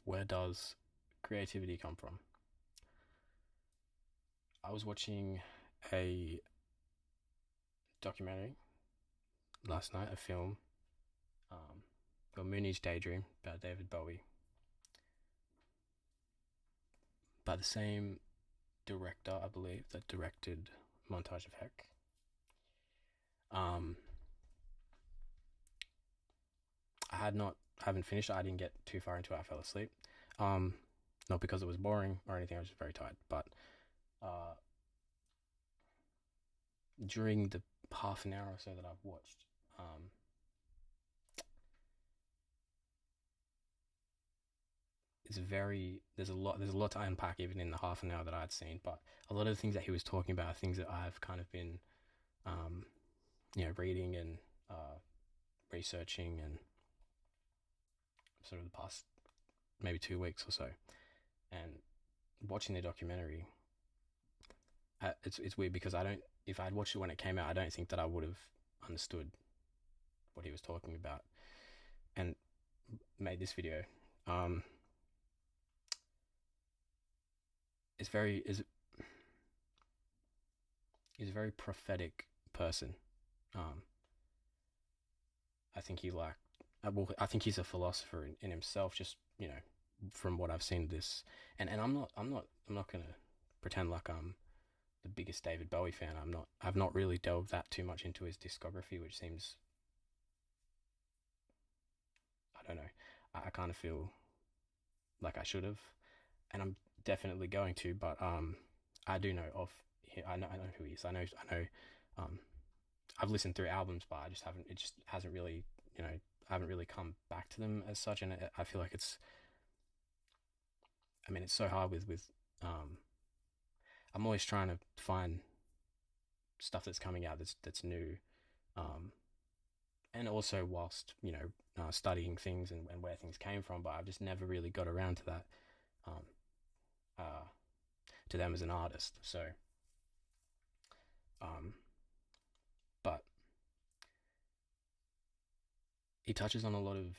Where does creativity come from? I was watching a documentary last night, a film, called Mooney's Daydream about David Bowie, by the same director, I believe, that directed Montage of Heck. Um, I haven't finished it. I didn't get too far into it. I fell asleep. Um, Not because it was boring or anything. I was just very tired. But uh, during the half an hour or so that I've watched, um, it's very there's a lot to unpack even in the half an hour that I'd seen. But a lot of the things that he was talking about are things that I've kind of been, um, reading and researching and sort of the past maybe 2 weeks or so. And watching the documentary, it's weird because I don't. If I'd watched it when it came out, I don't think that I would have understood what he was talking about and made this video. Um, it's very is He's a very prophetic person. Um, I think he like well, I think he's a philosopher in himself. Just from what I've seen of this, and I'm not gonna pretend like I'm the biggest David Bowie fan. I'm not. I've not really delved that too much into his discography, which seems, I don't know. I kind of feel like I should have, and I'm definitely going to. But I do know of. I know who he is. I know. Um, I've listened through albums, but I just haven't. It just hasn't really. I haven't really come back to them as such, and I feel like it's. I mean, it's so hard with. Um, I'm always trying to find stuff that's coming out that's new, um, and also whilst studying things and where things came from. But I've just never really got around to that, um, uh, to them as an artist. So, um, but he touches on a lot of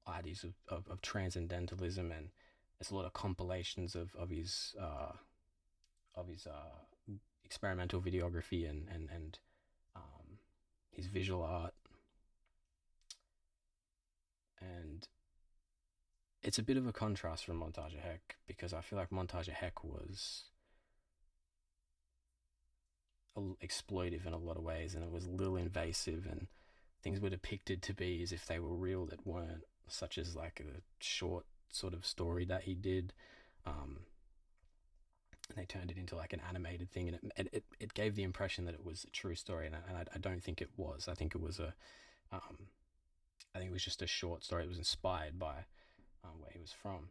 ideas of transcendentalism, and it's a lot of compilations of his experimental videography and um, his visual art, and it's a bit of a contrast from Montage of Heck because I feel like Montage of Heck was exploitive in a lot of ways, and it was a little invasive, and things were depicted to be as if they were real that weren't, such as like a short sort of story that he did. Um, and they turned it into like an animated thing, and it gave the impression that it was a true story, and I don't think it was. Um, I think it was just a short story. It was inspired by where he was from,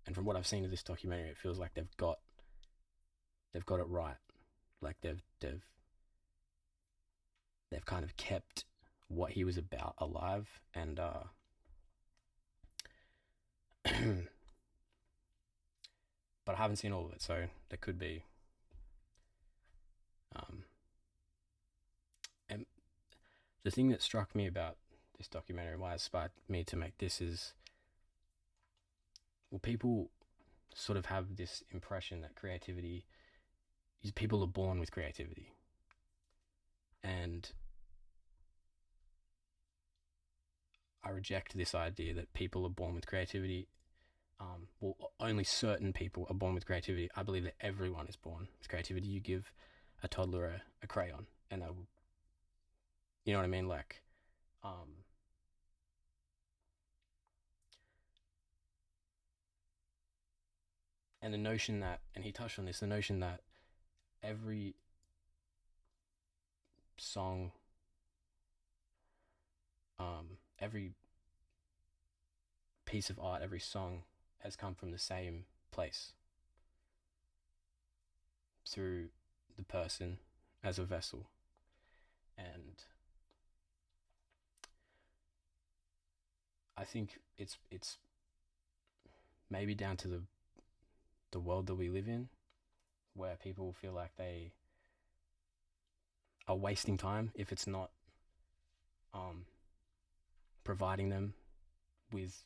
and from what I've seen of this documentary, it feels like they've got it right. Like they've kind of kept what he was about alive, and but I haven't seen all of it, so there could be. Um, and the thing that struck me about this documentary, why it inspired me to make this, is well, people sort of have this impression that creativity is people are born with creativity, and I reject this idea that people are born with creativity. Well, only certain people are born with creativity. I believe that everyone is born with creativity. You give a toddler a crayon, and they will, you know what I mean? Like, um, and the notion that, and he touched on this, the notion that every song, every piece of art, every song has come from the same place through the person as a vessel. And I think it's maybe down to the world that we live in, where people feel like they are wasting time if it's not um, providing them with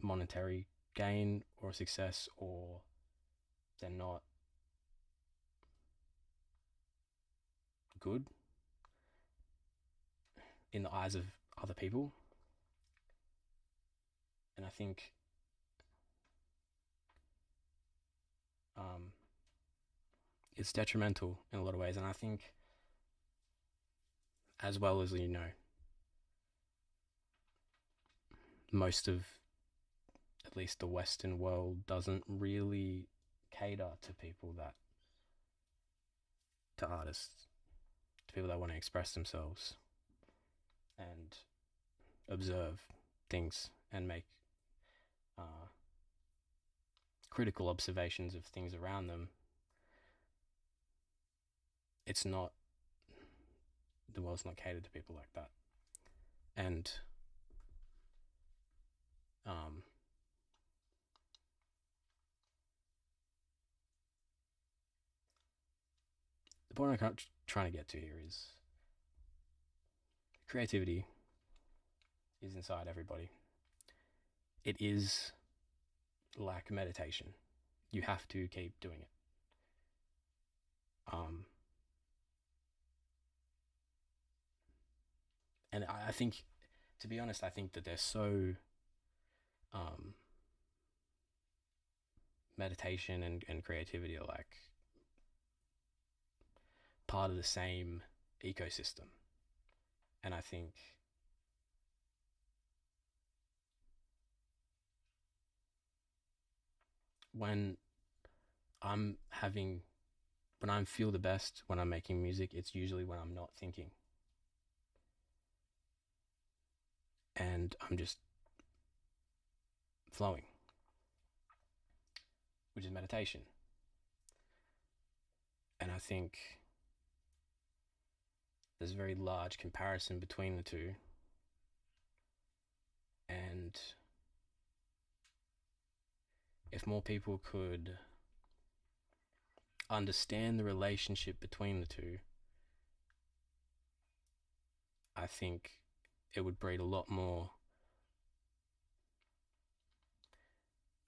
monetary gain or success, or they're not good in the eyes of other people. And I think um, it's detrimental in a lot of ways. And I think, as well as, most of at least the Western world doesn't really cater to people that, to artists, to people that want to express themselves and observe things and make uh, critical observations of things around them. It's not, the world's not catered to people like that. And um, the point I'm trying to get to here is creativity is inside everybody. It is like meditation. You have to keep doing it. And I think, to be honest, I think that they're so um, meditation and creativity are like part of the same ecosystem. And I think when I'm having, when I feel the best when I'm making music, it's usually when I'm not thinking and I'm just flowing, which is meditation. And I think there's a very large comparison between the two. And if more people could understand the relationship between the two, I think it would breed a lot more,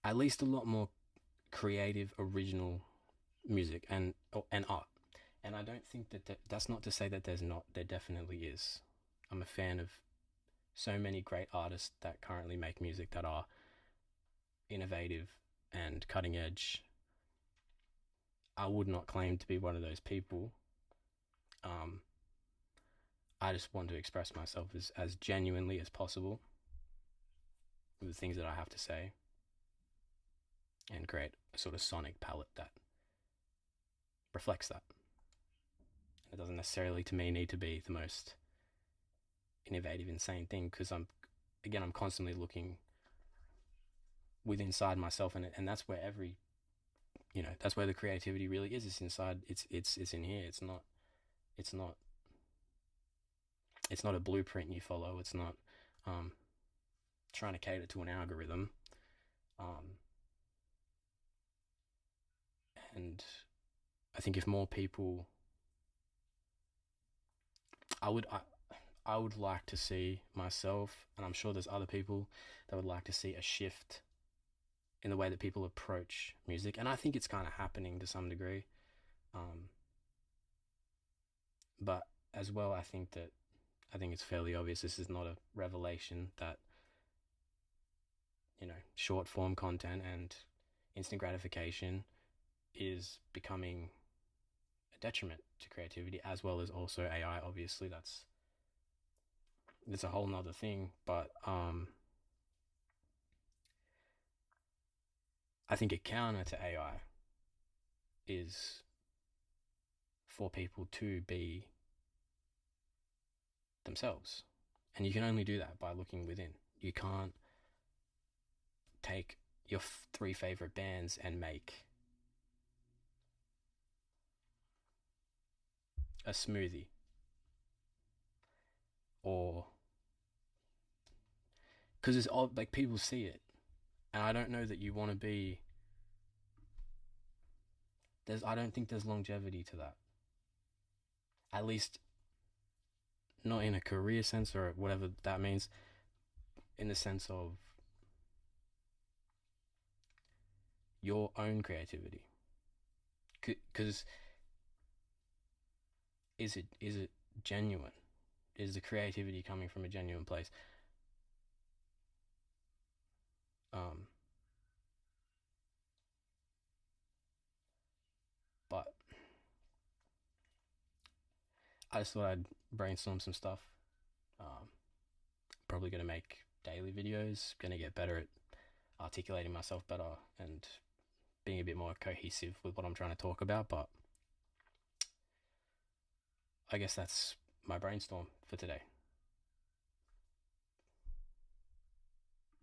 at least a lot more creative, original music and art. And I don't think that's not to say that there's not. There definitely is. I'm a fan of so many great artists that currently make music that are innovative and cutting edge. I would not claim to be one of those people. Um, I just want to express myself as genuinely as possible with the things that I have to say and create a sort of sonic palette that reflects that. It doesn't necessarily, to me, need to be the most innovative, insane thing, because I'm constantly looking within inside myself, and that's where that's where the creativity really is. It's inside. It's in here. It's not it's not a blueprint you follow. It's not trying to cater to an algorithm. Um, and I think if more people, I would like to see myself, and I'm sure there's other people that would like to see a shift in the way that people approach music, and I think it's kind of happening to some degree. Um, but as well, I think it's fairly obvious. This is not a revelation that short form content and instant gratification is becoming a detriment to creativity, as well as also AI. Obviously, that's a whole nother thing. But I think a counter to AI is for people to be themselves. And you can only do that by looking within. You can't take your three favorite bands and make a smoothie, or because it's all like people see it, and I don't know that you want to be. I don't think there's longevity to that. At least, not in a career sense or whatever that means. In the sense of your own creativity. Because is it genuine? Is the creativity coming from a genuine place? Um, but I just thought I'd brainstorm some stuff. Um, Probably gonna make daily videos. Gonna get better at articulating myself better and being a bit more cohesive with what I'm trying to talk about. But I guess that's my brainstorm for today.